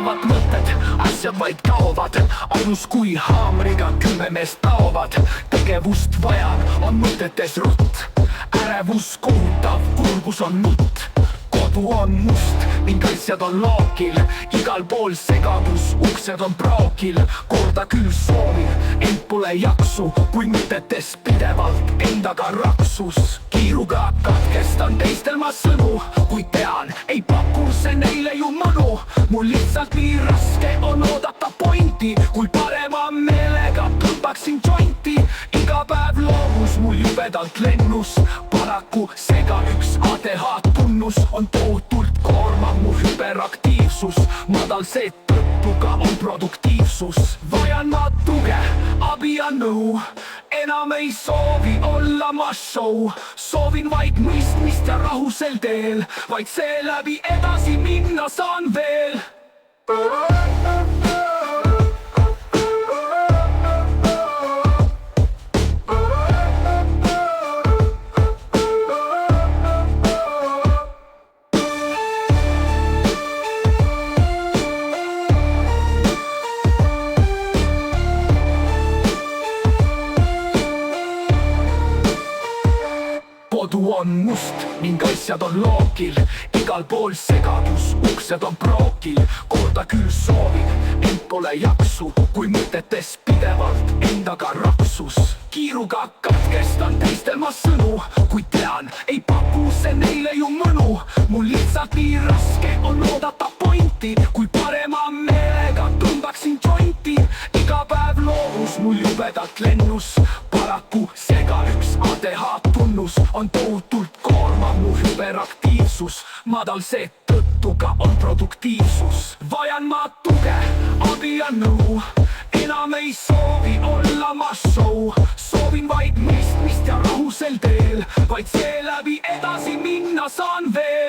kaovad mõtted, asjad vaid kaovad. ainus kui haamriga 10 meest taovad. tegevust vajan, on mõtetes rutt. ärevus kohutav, kurbus on nutt. kodu on must ning asjad on lookil. igal pool segadus, uksed on praokil. korda küll soovin, ent pole jaksu, kui mõtetes pidevalt endaga raksus. kiiruga katkestan teistel ma sõnu, kui tean, ei paku see neile ju mõnu. mul lihtsalt nii raske on oodata pointi, kui parema meelega tõmbaksin jointi. iga päev loovus mul jubedalt lennus, paraku seega üks ADH tunnus on tohutult koormav mu hüperaktiivsus. madal seetõttu ka on produktiivsus. vajan ma tuge, abi ja nõu, enam ei soovi olla ma show. soovin vaid mõistmist ja rahu sel teel, vaid seeläbi edasi minna saan veel. kodu on must ning asjad on lookil. igal pool segadus, uksed on praokil. korda küll soovin, ent pole jaksu, kui mõtetes pidevalt endaga raksus. kiiruga katkestan teistel ma sõnu, kui tean, ei paku see neile ju mõnu. mul lihtsalt nii raske on oodata pointi, kui parema meelega tõmbaksin jointi. iga päev loovus mul jubedalt lennus, paraku seega üks ADH tunnus on tohutult koormav mu hüperaktiivsus. madal seetõttu ka on produktiivsus. vajan ma tuge, abi ja nõu, enam ei soovi olla ma show. soovin vaid mõistmist ja rahu sel teel, vaid seeläbi edasi minna saan veel.